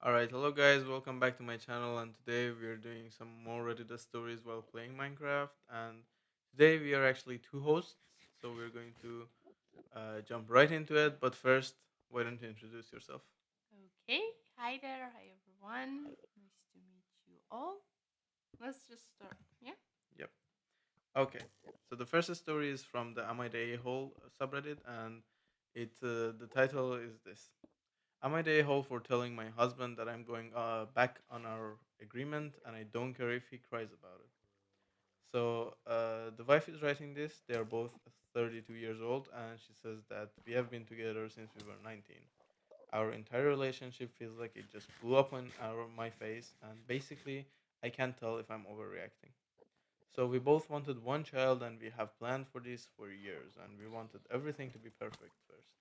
Alright, hello guys, welcome back to my channel and today we are doing some more Reddit stories while playing Minecraft and today we are actually two hosts, so we're going to jump right into it, but first, why don't you introduce yourself? Okay, hi there, hi everyone. Nice to meet you all. Let's just start. Yeah. Yep. Okay, so the first story is from the Am I the A-hole subreddit and the title is this. Am I the a-hole for telling my husband that I'm going back on our agreement and I don't care if he cries about it? So the wife is writing this. They are both 32 years old, and she says that we have been together since we were 19. Our entire relationship feels like it just blew up on my face, and basically, I can't tell if I'm overreacting. So we both wanted one child, and we have planned for this for years, and we wanted everything to be perfect first.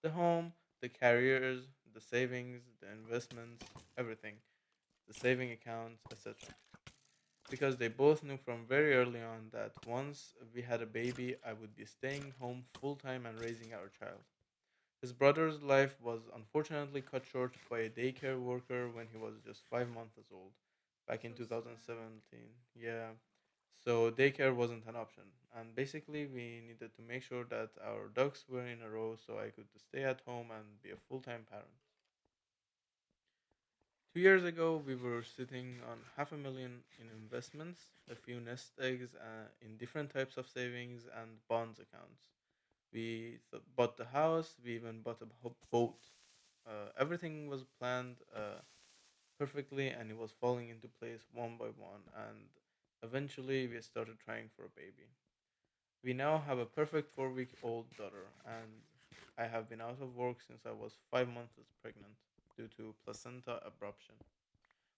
The home, the careers, the savings, the investments, everything, the saving accounts, etc, because they both knew from very early on that once we had a baby, I would be staying home full time and raising our child. His brother's life was unfortunately cut short by a daycare worker when he was just 5 months old, back in So sorry. 2017. Yeah, so daycare wasn't an option, and basically we needed to make sure that our ducks were in a row so I could stay at home and be a full time parent. 2 years ago, we were sitting on half a million in investments, a few nest eggs in different types of savings and bonds accounts. We bought the house, we even bought a boat. Everything was planned perfectly and it was falling into place one by one. And eventually, we started trying for a baby. We now have a perfect 4 week old daughter, and I have been out of work since I was 5 months pregnant due to placenta abruption.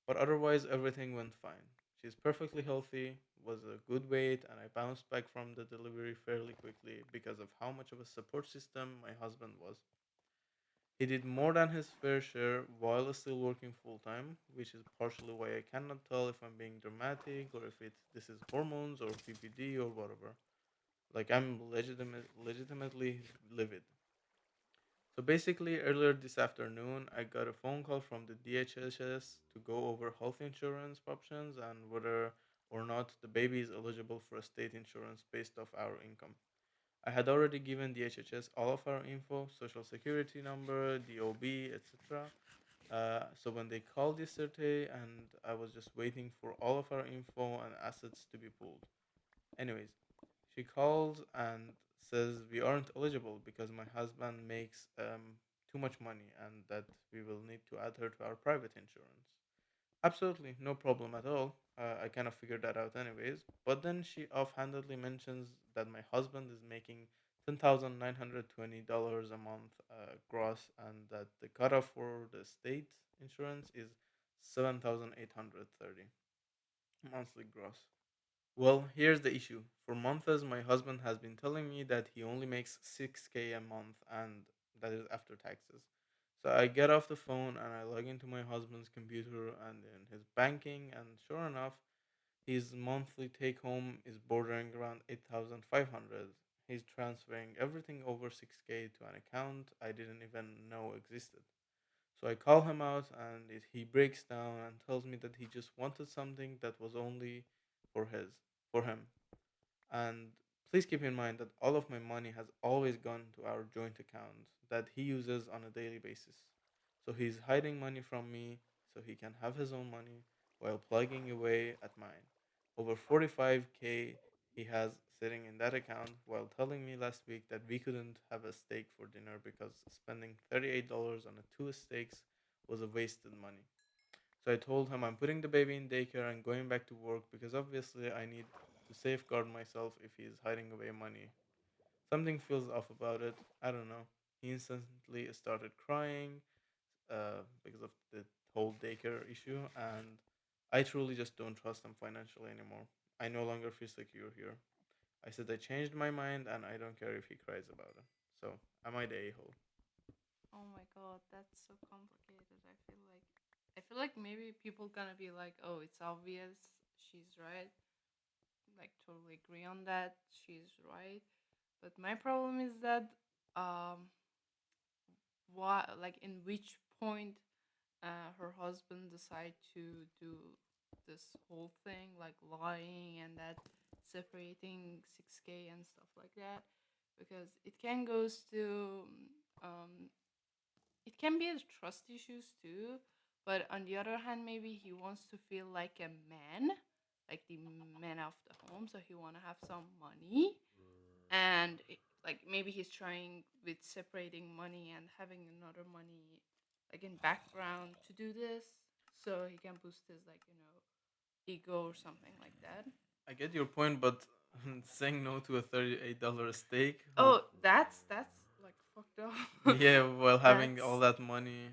But otherwise, everything went fine. She's perfectly healthy, was a good weight, and I bounced back from the delivery fairly quickly because of how much of a support system my husband was. He did more than his fair share while still working full time, which is partially why I cannot tell if I'm being dramatic or if this is hormones or PPD or whatever. Like I'm legitimately livid. So basically, earlier this afternoon, I got a phone call from the DHHS to go over health insurance options and whether or not the baby is eligible for a state insurance based off our income. I had already given DHHS all of our info, social security number, DOB, etc. So when they called yesterday, and I was just waiting for all of our info and assets to be pulled. Anyways, she calls and says we aren't eligible because my husband makes too much money and that we will need to add her to our private insurance. Absolutely, no problem at all. I kind of figured that out anyways. But then she offhandedly mentions that my husband is making $10,920 a month gross and that the cutoff for the state insurance is 7,830 monthly gross. Well, here's the issue. For months, my husband has been telling me that he only makes 6K a month, and that is after taxes. So I get off the phone and I log into my husband's computer and in his banking, and sure enough, his monthly take home is bordering around 8,500. He's transferring everything over 6K to an account I didn't even know existed. So I call him out, and he breaks down and tells me that he just wanted something that was only for his for him. And please keep in mind that all of my money has always gone to our joint account that he uses on a daily basis. So he's hiding money from me so he can have his own money while plugging away at mine. Over 45K he has sitting in that account while telling me last week that we couldn't have a steak for dinner because spending $38 on a two steaks was a wasted money. So I told him I'm putting the baby in daycare and going back to work because obviously I need to safeguard myself if he is hiding away money. Something feels off about it. I don't know. He instantly started crying because of the whole daycare issue, and I truly just don't trust him financially anymore. I no longer feel secure here. I said I changed my mind and I don't care if he cries about it. So, am I the a hole? Oh my god, that's so complicated. I feel like maybe people gonna be like, "Oh, it's obvious. She's right." Like totally agree on that. She's right. But my problem is that why, like, in which point her husband decide to do this whole thing, like lying and that separating 6K and stuff like that, because it can goes to it can be a trust issues too. But on the other hand, maybe he wants to feel like a man, like the man of the home, so he want to have some money. And like maybe he's trying with separating money and having another money like in background to do this, so he can boost his, like, ego or something like that. I get your point, but saying no to a $38 steak, who, Oh, that's like fucked up. yeah, while having all That's, that money,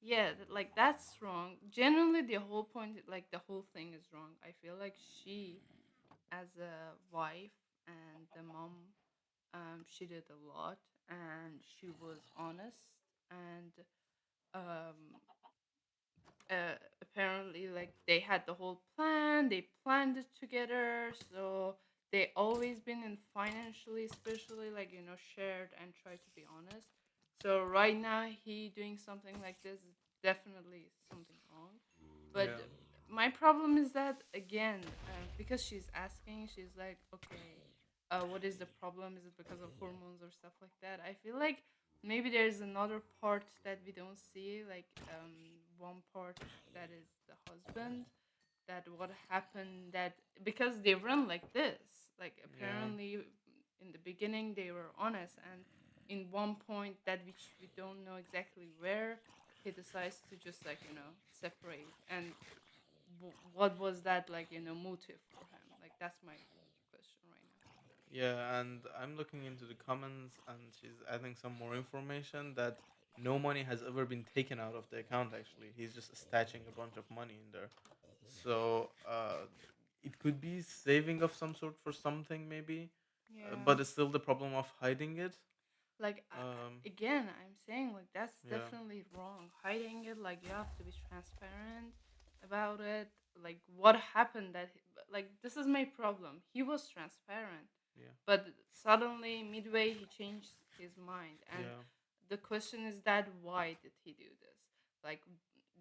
yeah, like that's wrong. Generally, the whole point, like the whole thing is wrong. I feel like she, as a wife and the mom, she did a lot, and she was honest. And um apparently, like, they had the whole plan, they planned it together, so they always been in financially, especially, like, shared and try to be honest. So right now he doing something like this is definitely something wrong. But yeah, my problem is that, again, because she's asking, she's like, okay, what is the problem? Is it because of hormones or stuff like that? I feel like maybe there's another part that we don't see, like, one part that is the husband, that what happened, that because they run like this, like, yeah. apparently in the beginning they were honest, and in one point that which we don't know exactly where, he decides to just, like, separate. And what was that, like, motive for him? Like, that's my question right Yeah, and I'm looking into the comments, and she's adding some more information that no money has ever been taken out of the account. Actually, he's just stashing a bunch of money in there. So it could be saving of some sort for something, maybe, now. Yeah. but it's still the problem of hiding it. Like, Um, again, I'm saying, like, that's yeah, definitely wrong. Hiding it, like, you have to be transparent about it. Like, what happened, that like, this is my problem. He was transparent, yeah, but suddenly midway he changed his mind. And yeah, the question is that, why did he do this? Like,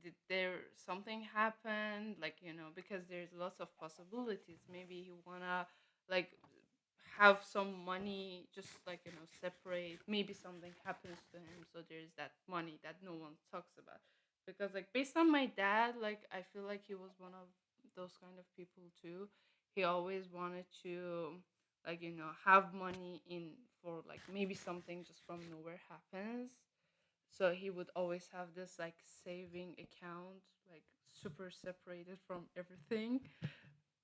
did there something happen, like, because there's lots of possibilities. Maybe he wanna, like, have some money, just, like, separate. Maybe something happens to him, so there's that money that no one talks about. Because, like, based on my dad, like, I feel like he was one of those kind of people too. He always wanted to, like, have money in for, like, maybe something just from nowhere happens. So he would always have this, like, saving account, like, super separated from everything.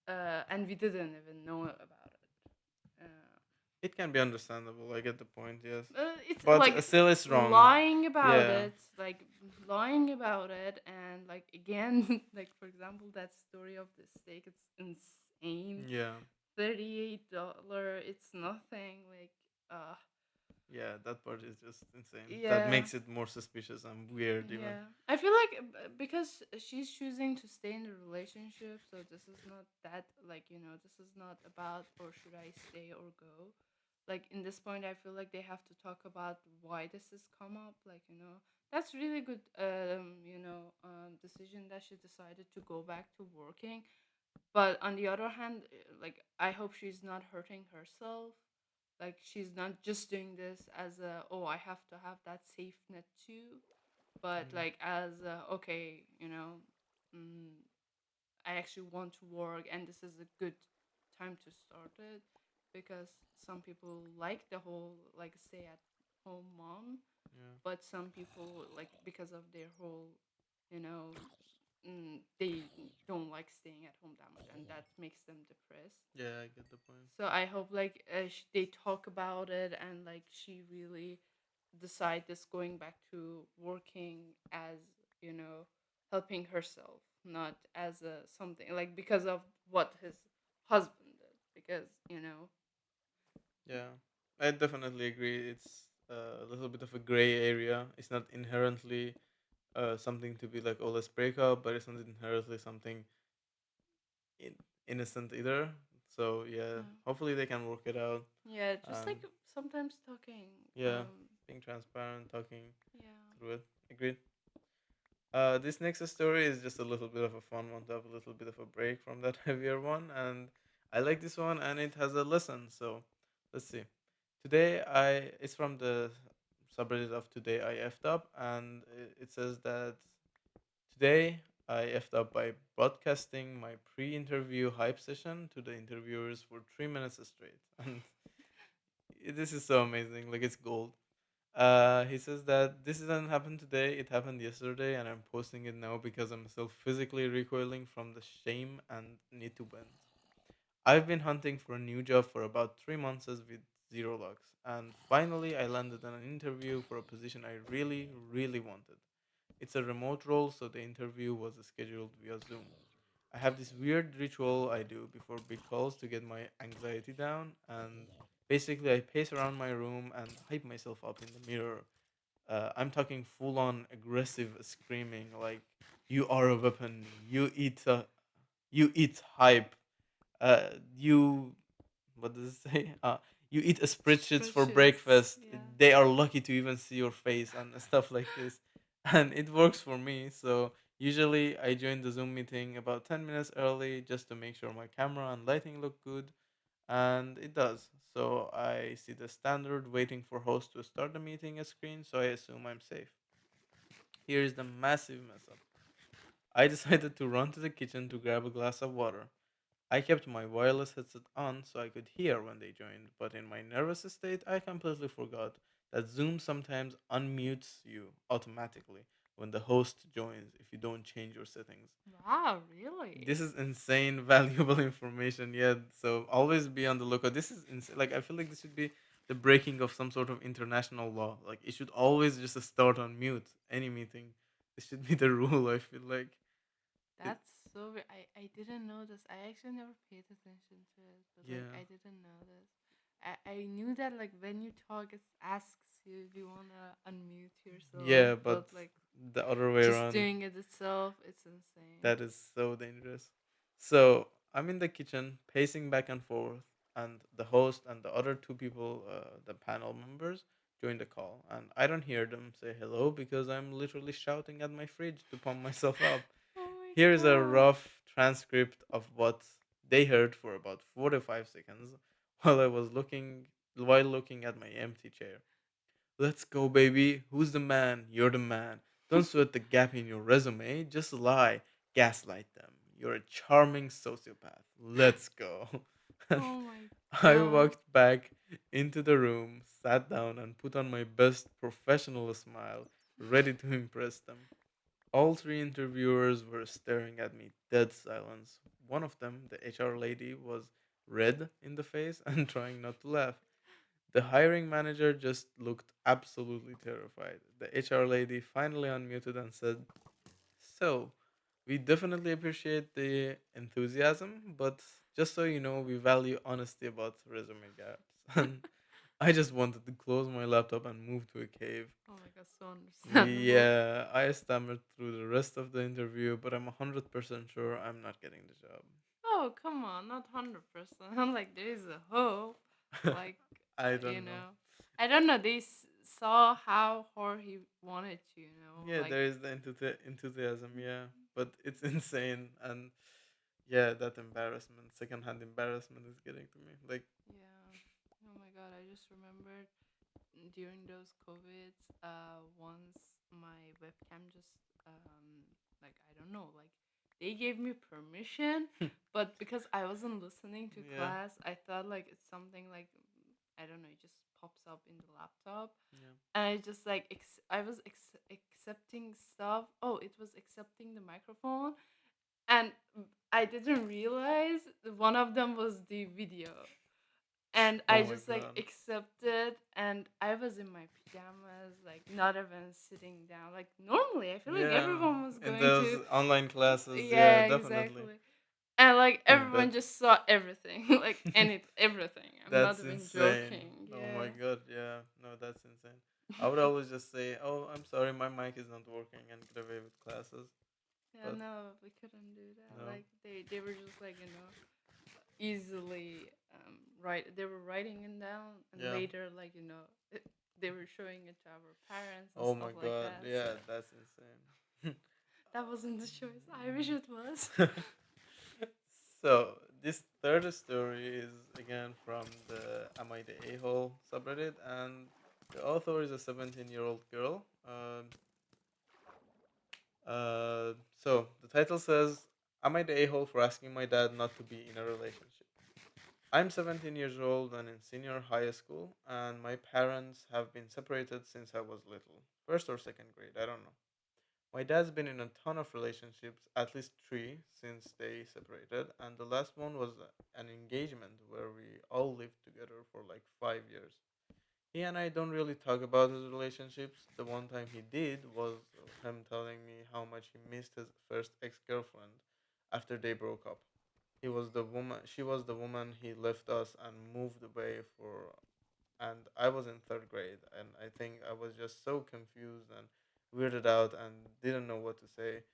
And we didn't even know about it. it can be understandable. I get the point. Yes, It's but like still, it's wrong. lying about Yeah, it, like lying about it. And, like, again, like, for example, that story of the steak, it's insane. yeah, $38, it's nothing. Like, uh yeah. That part is just insane. That yeah. makes it more suspicious and weird, even. Yeah, I feel like, because she's choosing to stay in the relationship, so this is not that, like, this is not about, or should I stay or go. Like, in this point, I feel like they have to talk about why this has come up. Like, that's really good. Decision that she decided to go back to working. But on the other hand, like, I hope she's not hurting herself. Like, she's not just doing this as a, oh, I have to have that safe net too, but, Mm, like, as okay, mm, I actually want to work, and this is a good time to start it, because some people like the whole, like, stay at home mom, yeah, but some people, like, because of their whole, you know they don't like staying at home that much, and that makes them depressed. yeah. I get the point. So I hope, like, they talk about it, and, like, she really decide this going back to working as, you know helping herself, not as a something, like, because of what his husband did, because, Yeah, I definitely agree. It's a little bit of a gray area. It's not inherently something to be like, oh, let's break up, but it's not inherently something in- innocent either. So yeah, yeah, hopefully they can work it out. yeah, just, And like, sometimes talking. yeah, being transparent, talking Yeah. through it. Agreed. This next story is just a little bit of a fun one to have a little bit of a break from that heavier one, and I like this one, and it has a lesson. So let's see. Today, it's from the subreddit of Today I effed up, and it says that today I effed up by broadcasting my pre-interview hype session to the interviewers for 3 minutes straight, and this is so amazing. Like it's gold. He says that this didn't happen today, it happened yesterday, and I'm posting it now because I'm still physically recoiling from the shame and need to bend. I've been hunting for a new job for about 3 months with zero luck, and finally I landed on an interview for a position I really, really wanted. It's a remote role, so the interview was scheduled via Zoom. I have this weird ritual I do before big calls to get my anxiety down, and basically I pace around my room and hype myself up in the mirror. I'm talking full on aggressive screaming like you are a weapon. You eat hype. You what does it say? You eat a spreadsheets for Spreadsheets. breakfast. Yeah. They are lucky to even see your face and stuff like this, and it works for me. So usually I join the Zoom meeting about 10 minutes early just to make sure my camera and lighting look good, and it does. So I see the standard waiting for host to start the meeting screen, so I assume I'm safe. Here is the massive mess up. I decided to run to the kitchen to grab a glass of water. I kept my wireless headset on so I could hear when they joined, but in my nervous state, I completely forgot that Zoom sometimes unmutes you automatically when the host joins if you don't change your settings. Wow, really? This is insane, valuable information. Yeah, so always be on the lookout. This is insane. Like I feel like this should be the breaking of some sort of international law. Like it should always just start on mute any meeting. This should be the rule. I feel like it. That's so I didn't know this. I actually never paid attention to it, but like Yeah, I didn't know this. I knew that like when you talk it asks you if you wanna unmute yourself, yeah, but but like the other way just around. doing it itself, it's insane. That is so dangerous. So I'm in the kitchen, pacing back and forth, and the host and the other two people, the panel members, join the call. And I don't hear them say hello because I'm literally shouting at my fridge to pump myself up. Oh my Here is a god. rough transcript of what they heard for about 45 seconds while I was looking at my empty chair. Let's go, baby. Who's the man? You're the man. Don't sweat the gap in your resume. Just lie. Gaslight them. You're a charming sociopath. Let's go. And Oh my I god. walked back into the room, sat down, and put on my best professional smile, ready to impress them. All three interviewers were staring at me, dead silence. One of them, the HR lady, was red in the face and trying not to laugh. The hiring manager just looked absolutely terrified. The HR lady finally unmuted and said, "So, we definitely appreciate the enthusiasm, but just so you know, we value honesty about resume gaps." And I just wanted to close my laptop and move to a cave. Oh my god, so understandable. Yeah, I stammered through the rest of the interview, but I'm 100% sure I'm not getting the Oh, come on, not 100%. I'm like, there is a hope. job. Like, I you don't know. know, I don't know. They saw how hard he wanted to, you know, Yeah, like, there is the enthusiasm, yeah, but it's insane, and yeah, that embarrassment, secondhand embarrassment, is getting to me. Like, yeah. Oh my god, I just remembered during those COVIDs, once my webcam just, like, I don't know, like, they gave me permission, but because I wasn't listening to yeah, class, I thought like it's something like, I don't know, it just pops up in the laptop. yeah, And I just like I was accepting stuff. Oh, it was accepting the microphone, and I didn't realize one of them was the video, and I oh my just like god, accepted, and I was in my pajamas, like not even sitting down. Like normally, I feel like yeah, everyone was in going those to, online classes, yeah, yeah, definitely. exactly. And like That everyone just saw everything, like everything. I'm not that's even insane. joking. Oh my Yeah. god, yeah, no, that's insane. I would always just say, "Oh, I'm sorry, my mic is not working," and get away with classes, Yeah, but no, we couldn't do that. no, Like they were just like, easily, write. They were writing it down, and yeah. later, like, they were showing it to our parents and Oh stuff my like god, that. So yeah, that's insane. That wasn't the choice. I wish it was. So this third story is again from the Am I the A-hole subreddit, and the author is a 17-year-old girl. So the title says, "Am I the a-hole for asking my dad not to be in a relationship?" I'm 17 years old and in senior high school, and my parents have been separated since I was little, first or second grade, I don't know. My dad's been in a ton of relationships, at least three, since they separated, and the last one was an engagement where we all lived together for like 5 years. He and I don't really talk about his relationships. The one time he did was him telling me how much he missed his first ex girlfriend after they broke up. She was the woman he left us and moved away for, and I was in third grade, and I think I was just so confused and weirded out and didn't know what to say.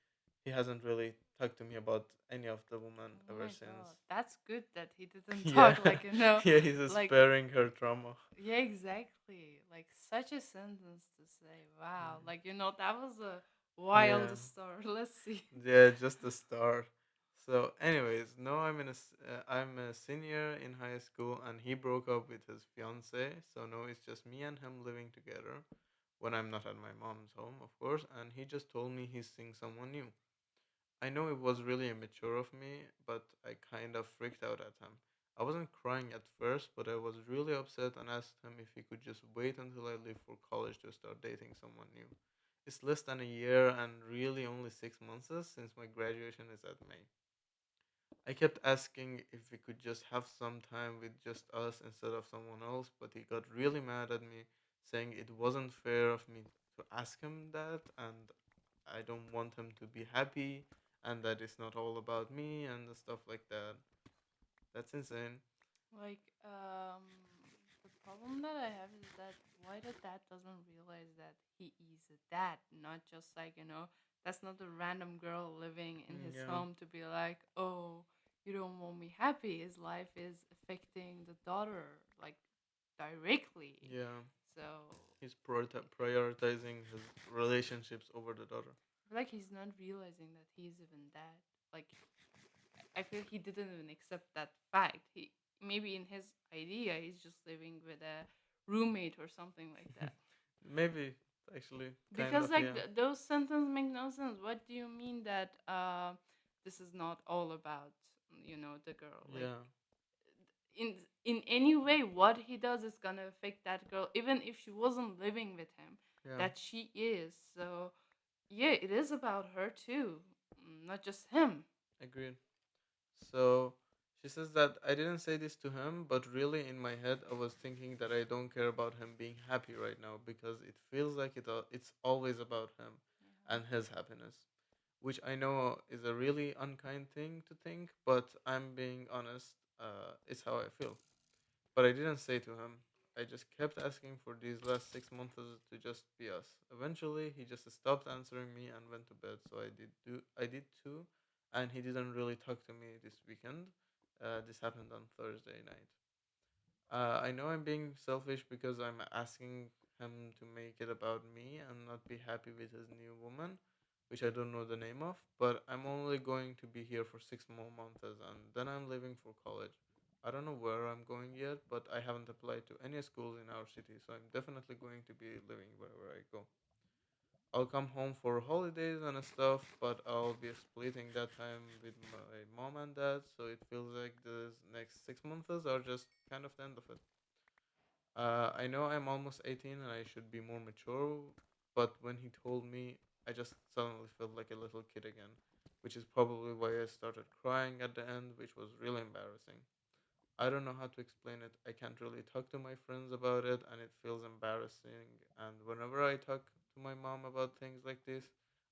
He hasn't really talked to me about any of the women Oh ever my god, since. that's good that he didn't Yeah, talk like yeah, he's like sparing her trauma. yeah, exactly. Like such a sentence to say. Wow, Mm. like that was a wild Yeah. story. Let's see. Yeah, just the start. So, anyways, no, I'm a senior in high school, and he broke up with his fiance. So now it's just me and him living together when I'm not at my mom's home, of course. And he just told me he's seeing someone new. I know it was really immature of me, but I kind of freaked out at him. I wasn't crying at first, but I was really upset and asked him if he could just wait until I leave for college to start dating someone new. It's less than a year and really only 6 months since my graduation is at May. I kept asking if we could just have some time with just us instead of someone else, but he got really mad at me, saying it wasn't fair of me to ask him that, and I don't want him to be happy, and that it's not all about me, and stuff like that. That's insane. Like, the problem that I have is that why the dad doesn't realize that he is a dad, not just like, that's not a random girl living in his Yeah, home to be like, oh, you don't want me happy. His life is affecting the daughter, like, directly. yeah. So, He's prioritizing his relationships over the daughter. I feel like he's not realizing that he's even dad. Like, I feel he didn't even accept that fact. He maybe in his idea he's just living with a roommate or something like that. Maybe, actually, kind Because of, like yeah. those sentences make no sense. What do you mean that this is not all about the girl? Like Yeah, in any way, what he does is gonna affect that girl, even if she wasn't living with him. yeah. That she is. So yeah, it is about her too, not just him. Agreed. So she says that I didn't say this to him, but really in my head I was thinking that I don't care about him being happy right now because it feels like it's always about him Yeah. and his happiness, which I know is a really unkind thing to think, but I'm being honest. It's how I feel. But I didn't say to him. I just kept asking for these last 6 months to just be us. Eventually, he just stopped answering me and went to bed. So I did too, and he didn't really talk to me this weekend. This happened on Thursday night. I know I'm being selfish because I'm asking him to make it about me and not be happy with his new woman, which I don't know the name of, but I'm only going to be here for 6 more months and then I'm leaving for college. I don't know where I'm going yet, but I haven't applied to any schools in our city, so I'm definitely going to be living wherever I go. I'll come home for holidays and stuff, but I'll be splitting that time with my mom and dad, so it feels like the next 6 months are just kind of the end of it. I know I'm almost 18 and I should be more mature, but when he told me, I just suddenly felt like a little kid again, which is probably why I started crying at the end, which was really embarrassing. I don't know how to explain it. I can't really talk to my friends about it, and it feels embarrassing. And whenever I talk to my mom about things like this,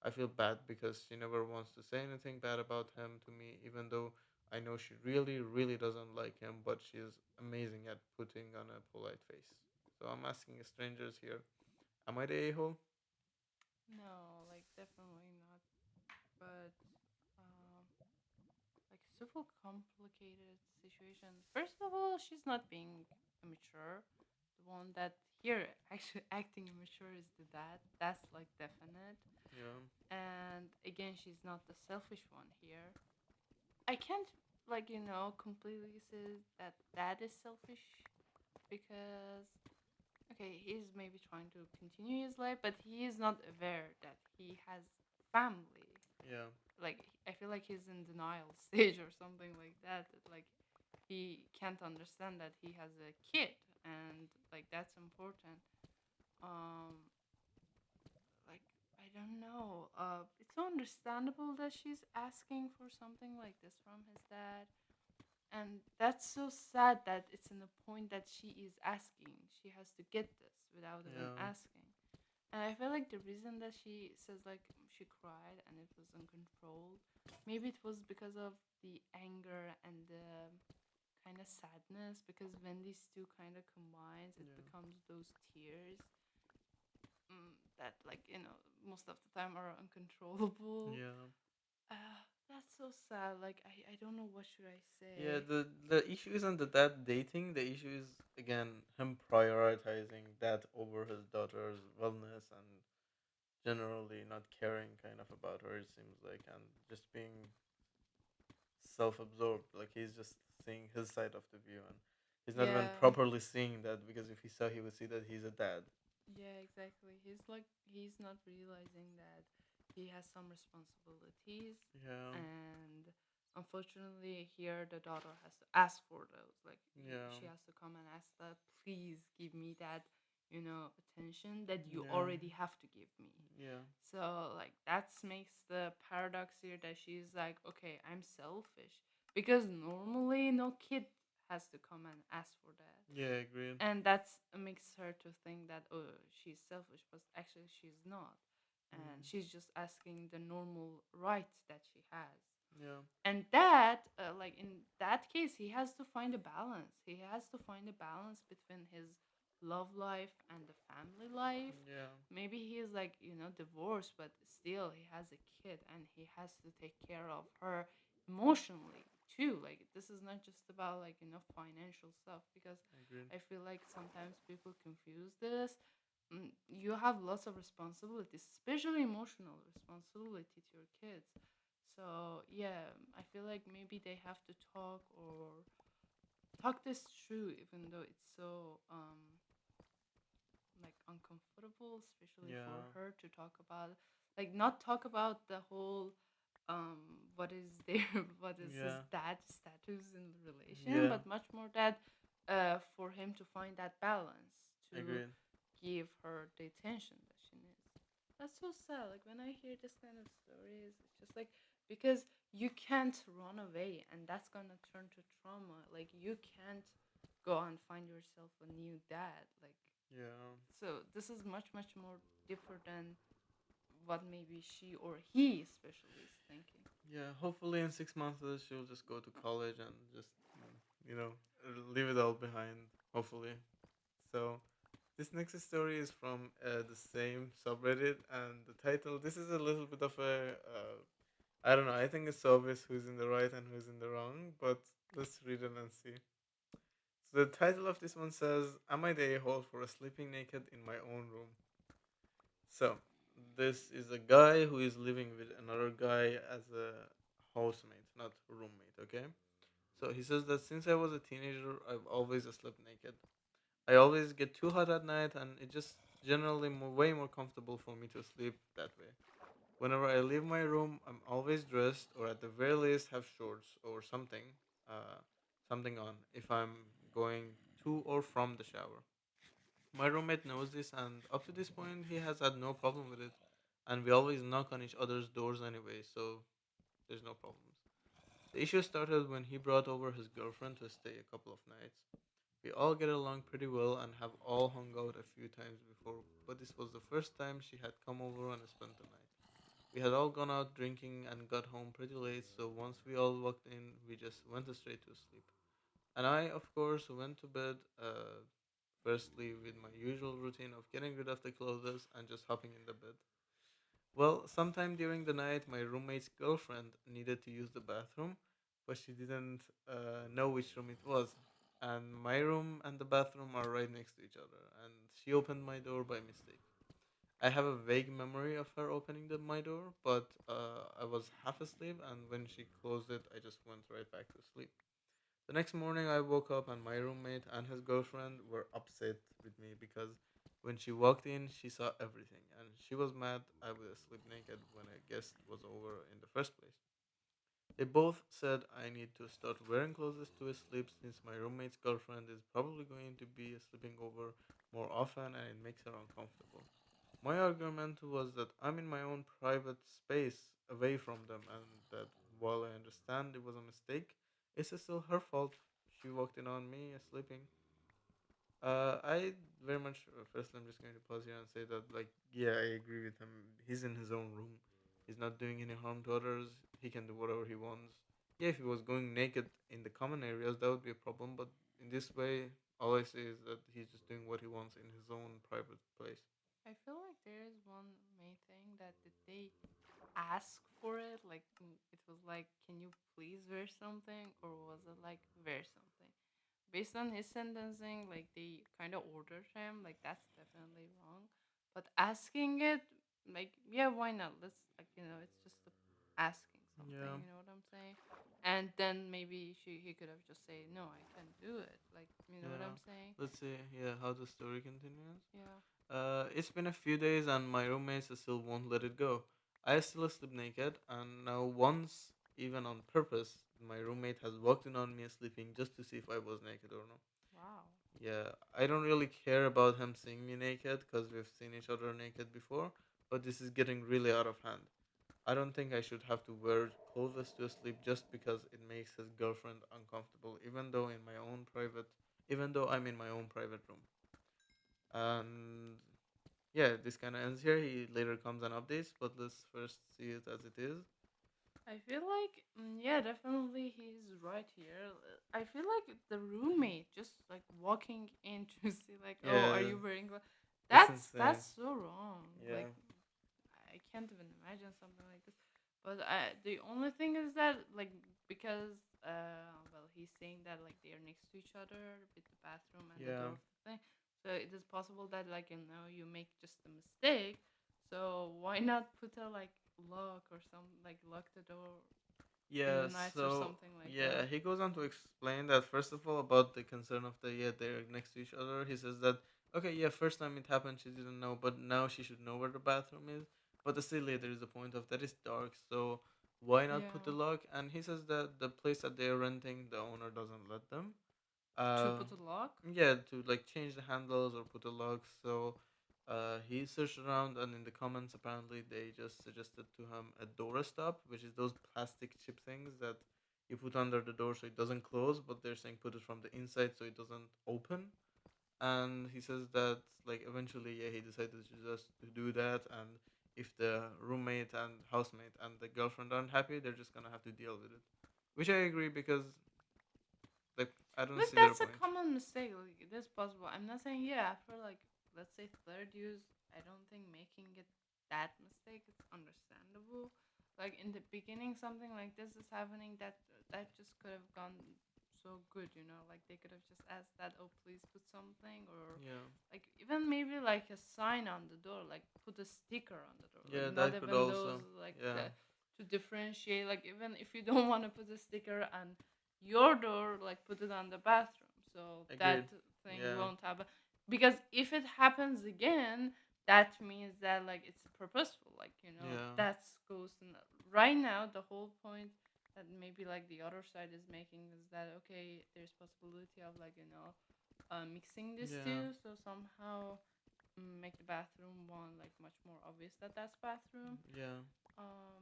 I feel bad because she never wants to say anything bad about him to me, even though I know she really, really doesn't like him, but she's amazing at putting on a polite face. So I'm asking strangers here, am I the a hole? No, like definitely not. But um, like super complicated situation. First of all, she's not being immature. The one that here actually acting immature is the dad. That's like definite. Yeah. And again, she's not the selfish one here. I can't, like, completely say that dad is selfish because, okay, he's maybe trying to continue his life, but he is not aware that he has family. Yeah. Like, I feel like he's in denial stage or something like that. That, like, he can't understand that he has a kid, and like that's important. Um, like, I don't know. It's so understandable that she's asking for something like this from his dad, and that's so sad that it's in the point that she is asking. She has to get this without even Yeah. asking. And I feel like the reason that she says like she cried and it was uncontrolled, maybe it was because of the anger and the kind of sadness, because when these two kind of combines it Yeah. becomes those tears, that, like, most of the time are uncontrollable. Yeah. That's so sad. Like, I don't know what should I Yeah, say. the issue isn't that dating. The issue is again him prioritizing that over his daughter's wellness and generally not caring kind of about her. It seems like, and just being self-absorbed. Like he's just seeing his side of the view, and he's not even Yeah. properly seeing that because if he saw, he would see that he's a dad. Yeah, exactly. He's not realizing that he has some responsibilities, Yeah. and unfortunately here the daughter has to ask for those. Like, Yeah. she has to come and ask that, please give me that, attention that you Yeah. already have to give me. Yeah. So, like, that makes the paradox here that she's like, okay, I'm selfish, because normally no kid has to come and ask for that, Yeah. Agreed. and that's makes her to think that, oh, she's selfish, but actually she's not, and Mm. she's just asking the normal right that she has. Yeah. And that, like, in that case, he has to find a balance. He has to find a balance between his love life and the family life. Yeah. Maybe he is, like, divorced, but still he has a kid and he has to take care of her emotionally too. Like, this is not just about, like, financial stuff, because Agreed. I feel like sometimes people confuse this. You have lots of responsibilities, especially emotional responsibility to your kids. So yeah, I feel like maybe they have to talk, or talk this through, even though it's so like uncomfortable, especially for Yeah. her to talk about, like, not talk about the whole what is their what is his Yeah. dad status in the relation, Yeah. but much more that for him to find that balance to Agreed. give her the attention that she needs. That's so sad. Like, when I hear this kind of stories, it's just like, because you can't run away, and that's gonna turn to trauma. Like, you can't go and find yourself a new dad. Like, Yeah. so this is much much more deeper than what maybe she or he especially is thinking. Yeah. Hopefully, in 6 months, she'll just go to college and just you know leave it all behind. Hopefully. So this next story is from the same subreddit, and the title. This is a little bit of a. I don't know. I think it's obvious who's in the right and who's in the wrong, but let's read it and see. So the title of this one says, "Am I the a-hole for sleeping naked in my own room?" So this is a guy who is living with another guy as a housemate, not roommate. Okay. So he says that since I was a teenager, I've always slept naked. I always get too hot at night, and it just generally way more comfortable for me to sleep that way. Whenever I leave my room, I'm always dressed, or at the very least have shorts or uh, something on if I'm going to or from the shower. My roommate knows this, and up to this point, he has had no problem with it. And we always knock on each other's doors anyway, so there's no problems. The issue started when he brought over his girlfriend to stay a couple of nights. We all get along pretty well and have all hung out a few times before, but this was the first time she had come over and spent the night. We had all gone out drinking and got home pretty late, so once we all walked in, we just went straight to sleep. And I, of course, went to bed, firstly with my usual routine of getting rid of the clothes and just hopping in the bed. Well, sometime during the night, my roommate's girlfriend needed to use the bathroom, but she didn't know which room it was. And my room and the bathroom are right next to each other, and she opened my door by mistake. I have a vague memory of her opening my door, but I was half asleep, and when she closed it, I just went right back to sleep. The next morning, I woke up, and my roommate and his girlfriend were upset with me because when she walked in, she saw everything, and she was mad I was asleep naked when a guest was over in the first place. They both said I need to start wearing clothes to sleep since my roommate's girlfriend is probably going to be sleeping over more often and it makes her uncomfortable. My argument was that I'm in my own private space away from them and that while I understand it was a mistake, it's still her fault. She walked in on me sleeping. I very much firstly I'm just going to pause here and say that like yeah I agree with him. He's in his own room. He's not doing any harm to others. He can do whatever he wants. Yeah, if he was going naked in the common areas, that would be a problem. But in this way, all I say is that he's just doing what he wants in his own private place. I feel like there is one main thing that did they ask for it? Like it was like, can you please wear something, or was it like wear something? Based on his sentencing, like they kind of ordered him. Like that's definitely wrong. But asking it, like yeah, why not? Let's like it's just asking Yeah, something. You know what I'm saying? And then maybe he could have just said no, I can't do it. Like you know what yeah. I'm saying? Let's see. Yeah, how the story continues. Yeah. It's been a few days and my roommates still won't let it go. I still sleep naked, and now once, even on purpose, my roommate has walked in on me sleeping just to see if I was naked or not. Wow. Yeah, I don't really care about him seeing me naked because we've seen each other naked before, but this is getting really out of hand. I don't think I should have to wear clothes to sleep just because it makes his girlfriend uncomfortable, even though I'm in my own private room. And yeah, this kind of ends here. He later comes and updates, but let's first see it as it is. I feel like, yeah, definitely he's right here. I feel like the roommate just like walking in to see, like, oh, are Yeah, you wearing? it's That's insane. so wrong. Yeah, Like, I can't even imagine something like this. But the only thing is that, like, because, well, he's saying that like they are next to each other with the bathroom and the door yeah, of the thing. So it is possible that, like, you make just a mistake. So why not put a like lock or some like lock the door in the yeah. nights or So something like yeah, that. he goes on to explain that first of all about the concern of the yeah they're next to each other. He says that okay, yeah, first time it happened she didn't know, but now she should know where the bathroom is. But still, there is a point of that it's dark, so why not put the Yeah. lock? And he says that the place that they're renting, the owner doesn't let them. To Uh, put a lock? yeah, to like change the handles or put a lock. So he searched around, and in the comments, apparently they just suggested to him a door stop, which is those plastic chip things that you put under the door so it doesn't close, but they're saying put it from the inside so it doesn't open. And he says that like eventually, yeah, he decided to just to do that, and if the roommate and housemate and the girlfriend aren't happy, they're just gonna have to deal with it. Which I agree because like I don't Like see their that's a point. common mistake. Like it is possible. I'm not saying yeah. After like let's say third use, I don't think making it that mistake is understandable. Like in the beginning, something like this is happening. That just could have gone so good. Like they could have just asked that. Oh, please put something, or Yeah. like even maybe like a sign on the door. Like put a sticker on the door. Like Yeah, not that could even those also. like Yeah. to differentiate. Like even if you don't want to put a sticker and your door, like put it on the bathroom so Agreed. that thing Yeah. won't happen. Because if it happens again, that means that like it's purposeful. Like Yeah. that's goes in right now. The whole point that maybe like the other side is making is that okay, there's possibility of like mixing these Yeah. two, so somehow make the bathroom one like much more obvious that that's bathroom. Yeah.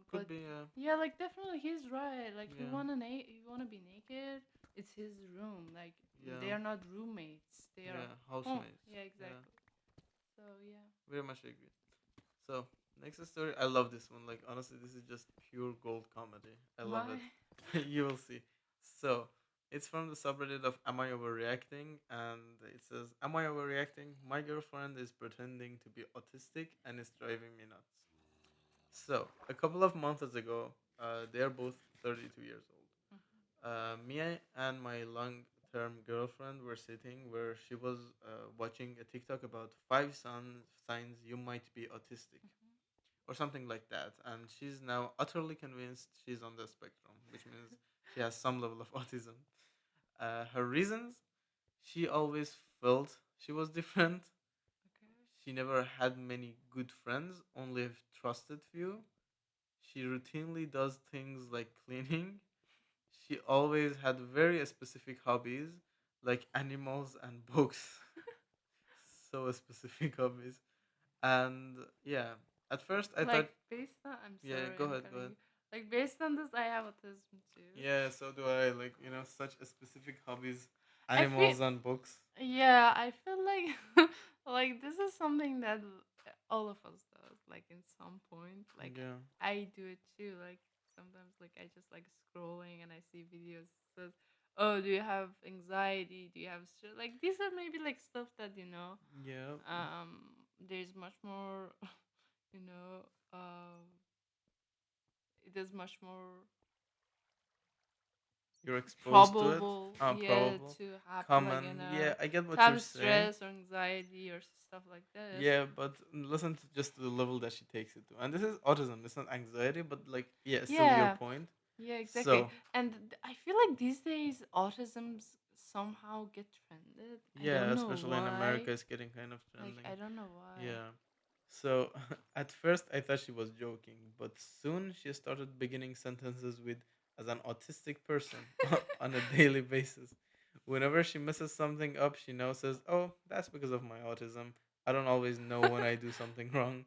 Could But be. Yeah. yeah, like definitely he's right. Like Yeah. he wanna be naked. It's his room. Like Yeah. they are not roommates. They are Yeah. home. Housemates. Yeah, Yeah. exactly. So yeah. Very much agree. So next story. I love this one. Like honestly, this is just pure gold comedy. I love it. Why? You will see. So it's from the subreddit of Am I Overreacting? And it says, Am I overreacting? My girlfriend is pretending to be autistic and it's driving me nuts. So, a couple of months ago, they are both 32 years old. Mhm. Me and my long term girlfriend were sitting where she was watching a TikTok about signs you might be autistic or something like that. And she's now utterly convinced she's on the spectrum, which means she has some level of autism. Her reasons: she always felt she was different. Okay. She never had many good friends, only a trusted few. She routinely does things like cleaning. She always had very specific hobbies like animals and books. So specific hobbies. And yeah, at first I thought, Like based on, I'm yeah, sorry, go I'm ahead, go cutting ahead. you. Like based on this, I have autism too. Yeah, so do I. Like, such a specific hobbies, I feel, animals and books. yeah, I feel like like this is something that all of us does. Like in some point, like Yeah. I do it too. Like sometimes, like I just like scrolling and I see videos that says, "Oh, do you have anxiety? Do you have stress?" Like these are maybe like stuff that Yeah. there's much more, you know, it is much more You're exposed to it. probable, yeah, Probable. to have like Common. Yeah, I get to what you're have saying. stress or anxiety or stuff like this. Yeah, but listen to just the level that she takes it to. And this is autism. It's not anxiety, but like, yeah, still your Yeah, point. yeah, exactly. So, And I feel like these days autisms somehow get trended. I yeah, don't know especially in America, why. it's getting kind of Like trending. I don't know why. Yeah. So at first I thought she was joking, but soon she started beginning sentences with as an autistic person on a daily basis. Whenever she messes something up, she now says, "Oh, that's because of my autism. I don't always know when I do something wrong."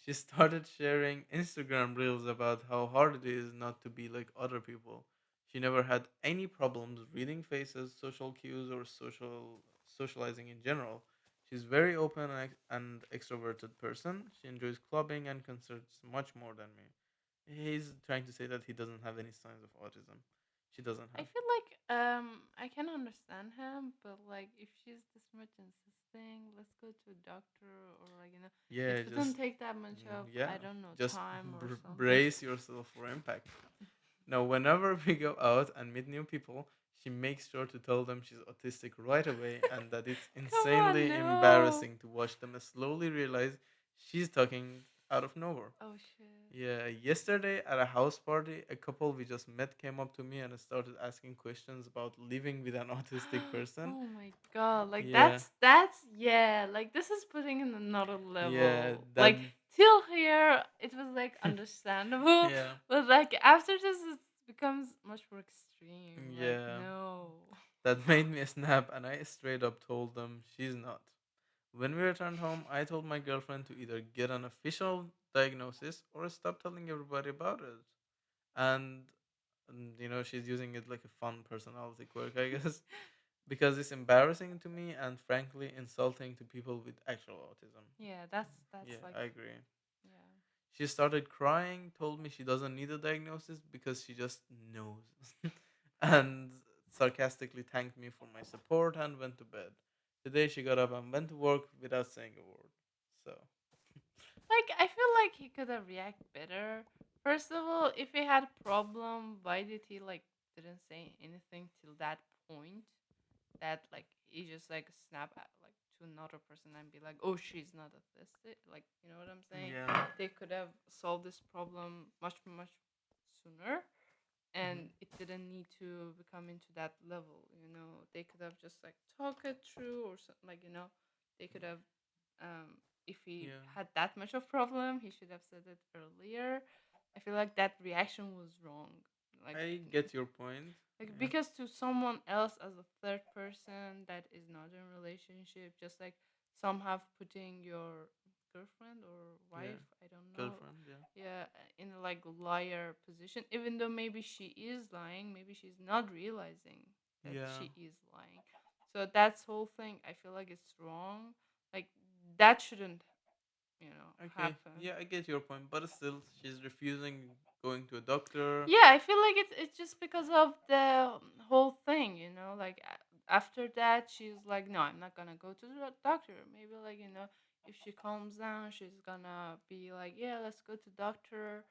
She started sharing Instagram reels about how hard it is not to be like other people. She never had any problems reading faces, social cues, or socializing in general. She's very open and extroverted person. She enjoys clubbing and concerts much more than me. He's trying to say that he doesn't have any signs of autism. She doesn't I have. feel like I can understand him, but like if she's this much insisting, let's go to a doctor or like Yeah, it wouldn't just take that much of yeah, I don't know just time or something. brace yourself for impact. Now, whenever we go out and meet new people, she makes sure to tell them she's autistic right away and that it's Come on, insanely no. embarrassing to watch them slowly realize she's talking out of nowhere. Oh shit. Yeah, yesterday at a house party, a couple we just met came up to me and started asking questions about living with an autistic person. Oh my god, like Yeah, that's yeah, like this is putting in another yeah, level. that, Like till here it was like understandable, yeah, but like after this it becomes much more extreme. Like yeah, no. that made me snap, and I straight up told them she's not. When we returned home, I told my girlfriend to either get an official diagnosis or stop telling everybody about it. And, she's using it like a fun personality quirk, I guess, because it's embarrassing to me and frankly insulting to people with actual autism. Yeah, that's Yeah, like I agree. yeah. She started crying, told me she doesn't need a diagnosis because she just knows, and sarcastically thanked me for my support and went to bed. Today she got up and went to work without saying a word. So, Like I feel like he could have reacted better. First of all, if he had a problem, why did he like didn't say anything till that point? That like he just like snap at like to another person and be like, "Oh, she's not autistic." Like you know what I'm saying? yeah. They could have solved this problem much sooner, Mhm. and it didn't need to become into that level. They could have just like talk it through or something. Like they could have if he Yeah. had that much of problem, he should have said it earlier. I feel like that reaction was wrong. Like I get your point. Yeah. because to someone else as a third person that is not in a relationship, just like some have putting your girlfriend or Yeah. wife, I don't know, Girlfriend, yeah. yeah, in a like liar position, even though maybe she is lying, maybe she's not realizing that Yeah. she is lying. So that's whole thing, I feel like it's wrong. Like that shouldn't, Okay. happen. Yeah, I get your point, but still, she's refusing going to a doctor. Yeah, I feel like it's just because of the whole thing, like after that she's like, no, I'm not gonna go to the doctor. Maybe like, if she calms down, she's gonna be like, yeah, let's go to doctor,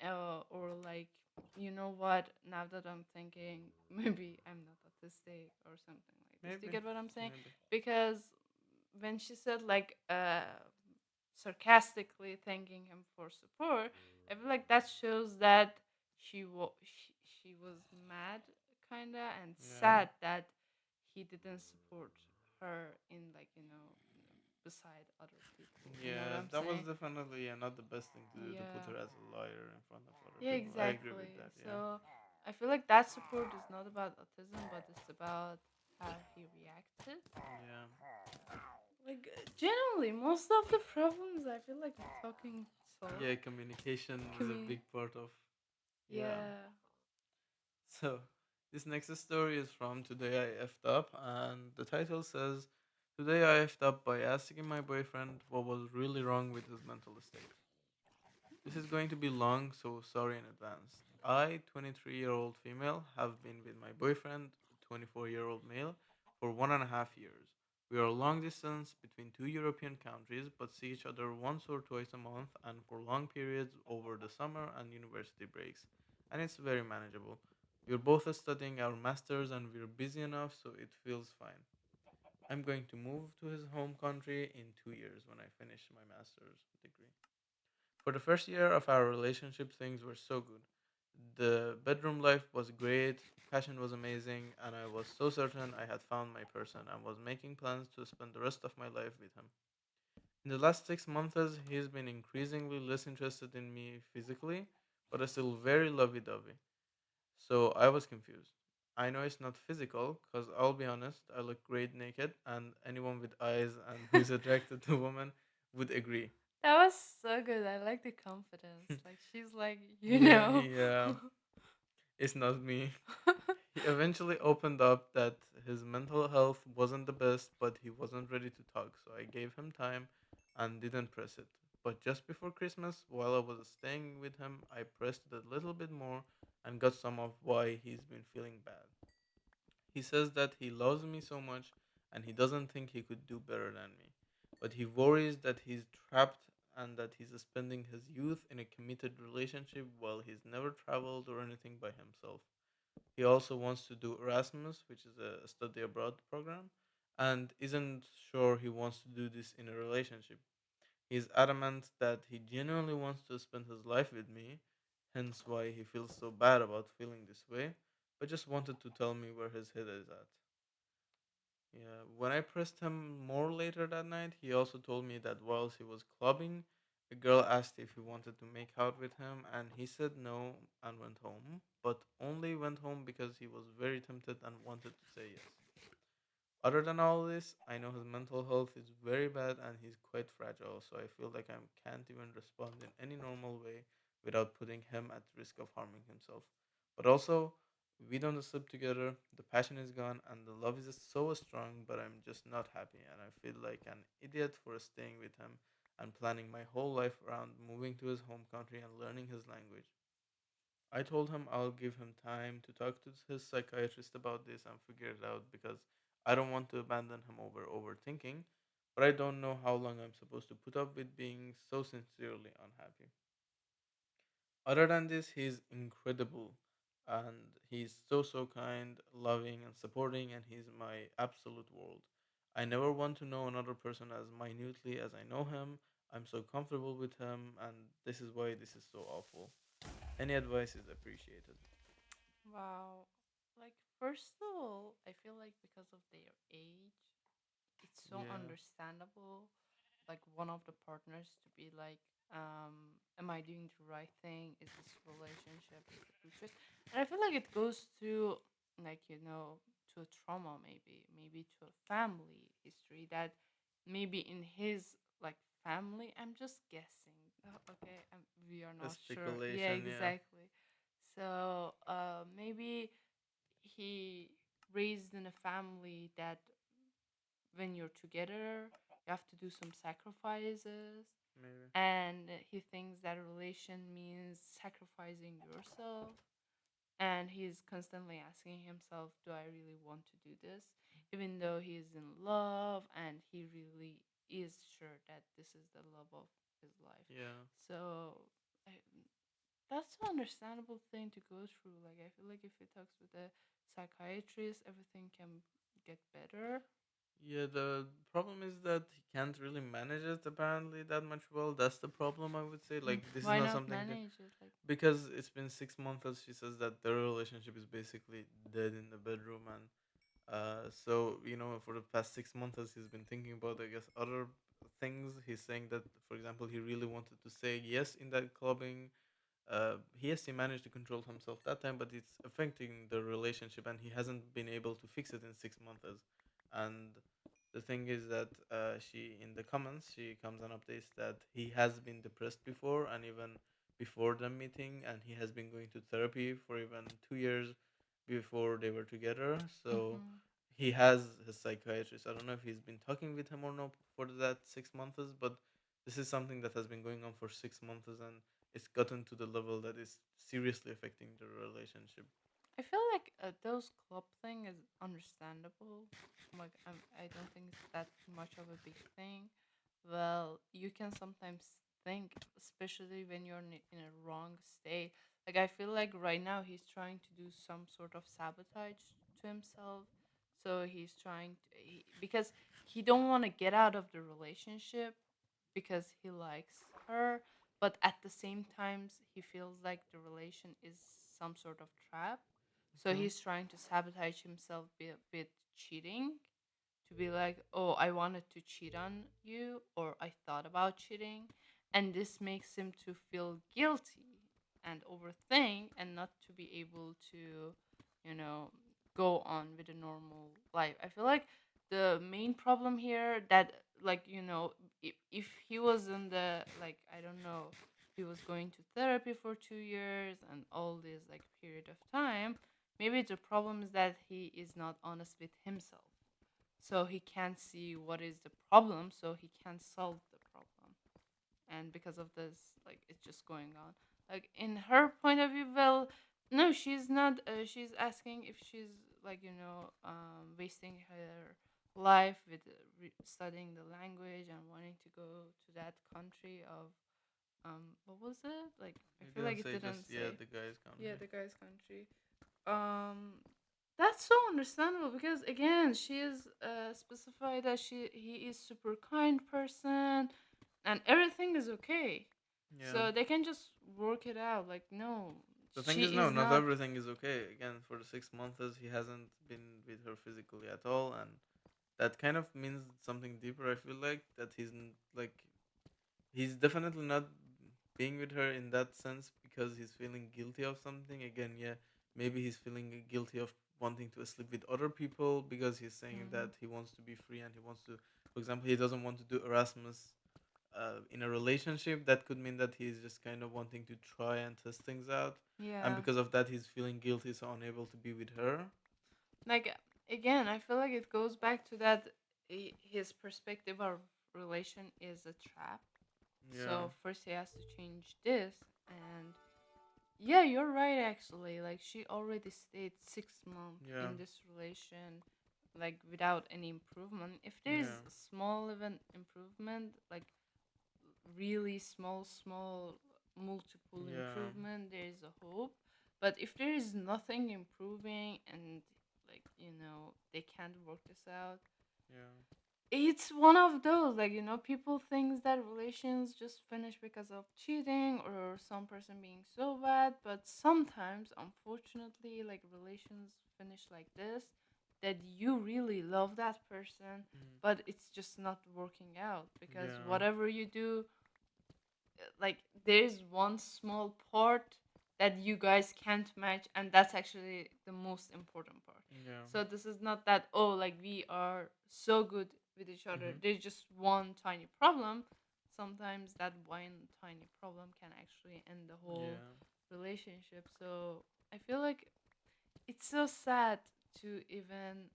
or like You know what? Now that I'm thinking, maybe I'm not autistic or something like this. Do you Maybe, get what I'm saying? maybe. Because when she said like sarcastically thanking him for support, I feel like that shows that she was mad kinda and Yeah, sad that he didn't support her in like beside other people. You know what yeah. I'm That was saying? definitely not the best thing to do to put Yeah. her as a liar in front of other Yeah, people. I agree with exactly. that. Yeah, So I feel like that support is not about autism, but it's about how he reacted. yeah, Like generally, most of the problems I feel like we're talking solve. yeah. Communication is a Commu- big part of. Yeah. yeah. So this next story is from Today I effed up, and the title says, "Today I effed up by asking my boyfriend what was really wrong with his mental state." This is going to be long, so sorry in advance. I, 23-year-old female, have been with my boyfriend, 24-year-old male, for 1.5 years. We are long distance between two European countries, but see each other once or twice a month and for long periods over the summer and university breaks, and it's very manageable. We're both studying our masters and we're busy enough, so it feels fine. I'm going to move to his home country in 2 years when I finish my master's degree. For the first year of our relationship, things were so good. The bedroom life was great, passion was amazing, and I was so certain I had found my person and was making plans to spend the rest of my life with him. In the last 6 months, he's been increasingly less interested in me physically, but is still very lovey dovey. So I was confused. I know it's not physical, because I'll be honest, I look great naked, and anyone with eyes and who is attracted to women would agree. That was so good. I like the confidence. Like she's like, Yeah, it's not me. He eventually opened up that his mental health wasn't the best, but he wasn't ready to talk, so I gave him time and didn't press it. But just before Christmas, while I was staying with him, I pressed it a little bit more and got some of why he's been feeling bad. He says that he loves me so much and he doesn't think he could do better than me. But he worries that he's trapped and that he's spending his youth in a committed relationship while he's never traveled or anything by himself. He also wants to do Erasmus, which is a study abroad program, and isn't sure he wants to do this in a relationship. He's adamant that he genuinely wants to spend his life with me, hence why he feels so bad about feeling this way, but just wanted to tell me where his head is at. Yeah, when I pressed him more later that night, he also told me that whilst he was clubbing, a girl asked if he wanted to make out with him, and he said no and went home, but only went home because he was very tempted and wanted to say yes. Other than all this, I know his mental health is very bad and he's quite fragile, so I feel like I can't even respond in any normal way without putting him at risk of harming himself. But also, we don't sleep together, the passion is gone, and the love is so strong, but I'm just not happy, and I feel like an idiot for staying with him and planning my whole life around moving to his home country and learning his language. I told him I'll give him time to talk to his psychiatrist about this and figure it out because I don't want to abandon him over overthinking, but I don't know how long I'm supposed to put up with being so sincerely unhappy. Other than this, he's incredible and he's so kind, loving, and supporting, and he's my absolute world. I never want to know another person as minutely as I know him. I'm so comfortable with him, and this is why this is so awful. Any advice is appreciated. Wow. Like first of all, I feel like because of their age, it's so Yeah. understandable like one of the partners to be like am I doing the right thing, is this relationship is a good choice, and I feel like it goes to like to a trauma, maybe to a family history that maybe in his like family, I'm just guessing. Okay, we are A not sure. Yeah, speculation, yeah. exactly. So maybe he raised in a family that when you're together, you have to do some sacrifices. Maybe. And he thinks that a relation means sacrificing yourself. And he's constantly asking himself, do I really want to do this? Even though he's in love and he really is sure that this is the love of his life. Yeah. So I, that's an understandable thing to go through. Like I feel like if he talks with a psychiatrist, everything can get better. Yeah, the problem is that he can't really manage it apparently that much well. That's the problem, I would say. Like, this is Why not not something manage it? Like, because it's been 6 months, as she says, that their relationship is basically dead in the bedroom, and so for the past 6 months, he's been thinking about, I guess, other things. He's saying that, for example, he really wanted to say yes in that clubbing. He managed to control himself that time, but it's affecting the relationship, and he hasn't been able to fix it in 6 months. And the thing is that she, in the comments, she comes and updates that he has been depressed before, and even before the meeting, and he has been going to therapy for even 2 years before they were together. So mm-hmm. he has his psychiatrist. I don't know if he's been talking with him or not for that 6 months, but this is something that has been going on for 6 months, and it's gotten to the level that is seriously affecting the relationship. I feel like those club thing is understandable. Like I don't think it's that much of a big thing. Well, you can sometimes think, especially when you're in a wrong state. Like I feel like right now he's trying to do some sort of sabotage to himself. So he's trying to, because he don't want to get out of the relationship because he likes her, but at the same times he feels like the relation is some sort of trap, so Hmm. he's trying to sabotage himself a bit cheating, to be like, oh, I wanted to cheat on you, or I thought about cheating. And this makes him to feel guilty and overthink and not to be able to, you know, go on with a normal life. I feel like the main problem here that, like, if he was in the, like, I don't know, he was going to therapy for 2 years and all this like period of time, maybe the problem is that he is not honest with himself, so he can't see what is the problem, so he can't solve the problem. And because of this, like, it's just going on. Like, in her point of view, well, no, she's not, she's asking if she's, like, wasting her life with studying the language and wanting to go to that country of, what was it, like, I It feel didn't like it say, didn't just, yeah, say. the guy's Yeah, country. the guy's country. um that's so understandable because again she is specified that he is super kind person and everything is okay, Yeah. so they can just work it out. Like, no, The thing she is, no, is not not. everything is okay. Again, for the 6 months, he hasn't been with her physically at all, and that kind of means something deeper. I feel like that like, he's definitely not being with her in that sense because he's feeling guilty of something. Again, yeah, maybe he's feeling guilty of wanting to sleep with other people because he's saying Mhm. that he wants to be free and he wants to, for example, he doesn't want to do Erasmus in a relationship. That could mean that he's just kind of wanting to try and test things out, and Yeah, because of that he's feeling guilty, so unable to be with her. like, again, I feel like it goes back to that, his perspective of relation is a trap. Yeah. So first he has to change this. And yeah, you're right actually. Like, she already stayed 6 months Yeah. in this relation, like, without any improvement. If Yeah. there's small even improvement, like really small multiple Yeah. improvement, there's a hope. But if there is nothing improving and, like, they can't work this out, Yeah. it's one of those, like, people thinks that relations just finish because of cheating or some person being so bad, but sometimes unfortunately, like, relations finish like this, that you really love that person, Mm. but it's just not working out because Yeah. whatever you do, like, there's one small part that you guys can't match, and that's actually the most important part. Yeah. So this is not that, oh, like, we are so good with each other, Hmm. there's just one tiny problem. Sometimes that one tiny problem can actually end the whole Yeah. relationship. So I feel like it's so sad to even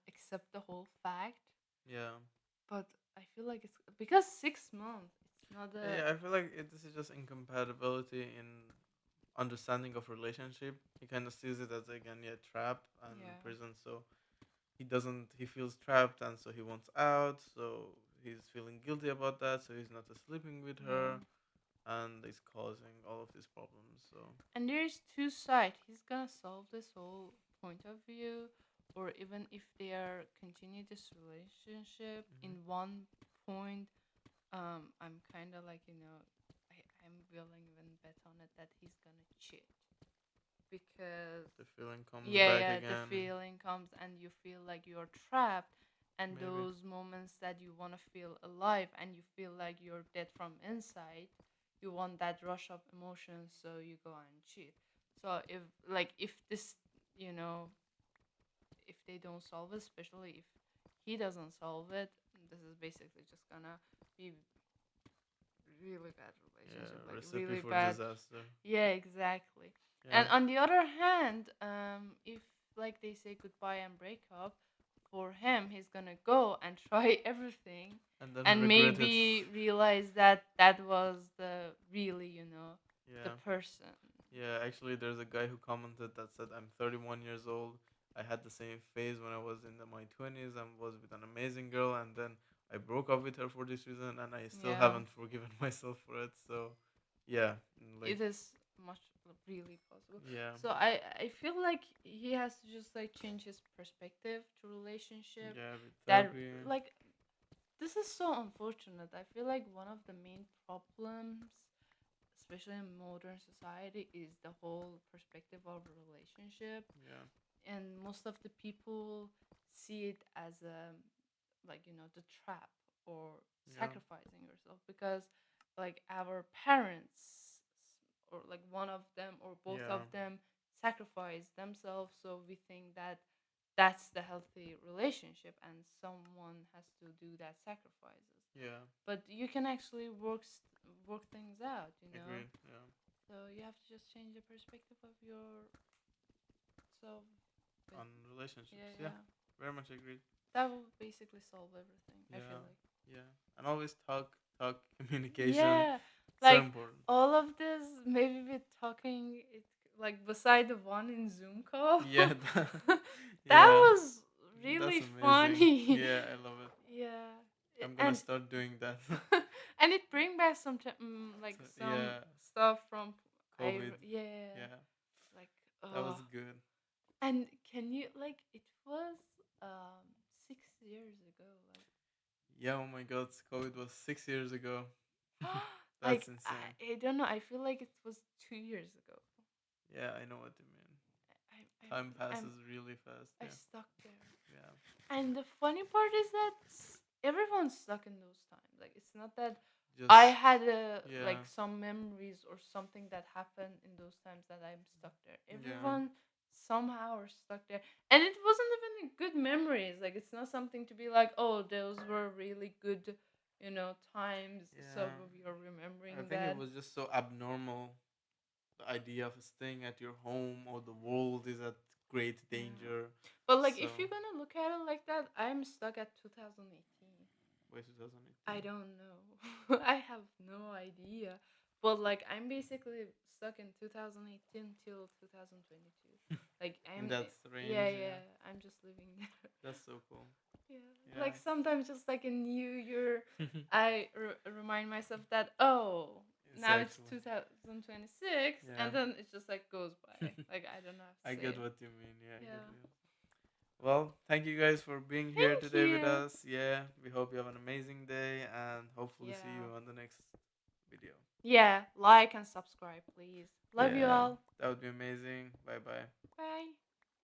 accept the whole fact, Yeah. but I feel like it's because 6 months, it's not a. Yeah, I feel like this is just incompatibility in understanding of relationship. He kind of sees it as, again, yeah, trap and Yeah. prison. So he feels trapped, and so he wants out. So he's feeling guilty about that. So he's not sleeping with Yeah. her. and it's causing all of these problems. So And there's two sides. He's gonna solve this whole point of view, or even if they are continue this relationship hmm in one point, I'm kind of like I'm willing even bet on it that he's gonna cheat because the feeling comes yeah, back yeah, the again. feeling comes and you feel like you're trapped, and Maybe. those moments that you want to feel alive and you feel like you're dead from inside, you want that rush of emotions, so you go and cheat. So if this, you know, if they don't solve it, especially if he doesn't solve it, this is basically just gonna be really bad Yeah, relationship, like recipe really for bad. disaster. Yeah, exactly. Yeah, And on the other hand, if like they say goodbye and break up, for him, he's gonna go and try everything, and then and regret it. maybe realize that that was the really, the Yeah. person. Yeah, actually, there's a guy who commented that said, "I'm 31 years old. I had the same phase when I was in my 20s and was with an amazing girl, and then I broke up with her for this reason, and I still Yeah, haven't forgiven myself for it." So, yeah, like, it is much really possible. yeah, So I feel like he has to just like change his perspective to relationship. yeah, with That therapy, like this is so unfortunate. I feel like one of the main problems, especially in modern society, is the whole perspective of a relationship. yeah, And most of the people see it as a, like, the trap or yeah, sacrificing yourself, because like our parents, or like one of them or both yeah, of them, sacrifice themselves, so we think that that's the healthy relationship and someone has to do that sacrifices. yeah, But you can actually work things out, agreed, yeah, so you have to just change the perspective of yourself. But on relationships, yeah, yeah, yeah, very much agreed, that will basically solve everything, I feel yeah, like. yeah, and always talk, communication, Yeah, so like important. all of this, maybe we're talking it like beside the one in Zoom call. Yeah, That yeah, was that's really amazing. funny. Yeah, I love it. Yeah, I'm gonna and start doing that. and it bring back some like So, some yeah, stuff from COVID. yeah, Yeah, like that was good. and can you like it was 6 years ago, like Yeah, oh my god, COVID was 6 years ago. That's like insane. I don't know. I feel like it was 2 years ago. Yeah, I know what you mean. Time I passes really fast. I Yeah, stuck there. yeah, And the funny part is that everyone's stuck in those times. Like it's not that I just had yeah, like some memories or something that happened in those times that I'm stuck there. yeah, Everyone somehow are stuck there. And it wasn't even a good memories. Like it's not something to be like, oh, those were really good, times. So yeah. you're I remembering think it that. was just so abnormal. The idea of staying at your home or the world is at great Yeah. danger. But like So, if you're gonna look at it like that, I'm stuck at 2018. wait, I 2018. don't know. I have no idea. But like I'm basically stuck in 2018 till 2022. Like In I'm that yeah, range, yeah, yeah. I'm just living there. That's so cool. Yeah. Yeah. Like sometimes just like a new year I remind myself that oh, now it's Exactly. 2026 Yeah. and then it just like goes by. Like I don't have I to say get it. what you mean. Yeah, I get Yeah. what you mean. Well, thank you guys for being here Thank today with you. us. Yeah, we hope you have an amazing day and hopefully see Yeah. you on the next video. Yeah, like and subscribe please. Love you Yeah, all. that would be amazing. Bye bye. Bye.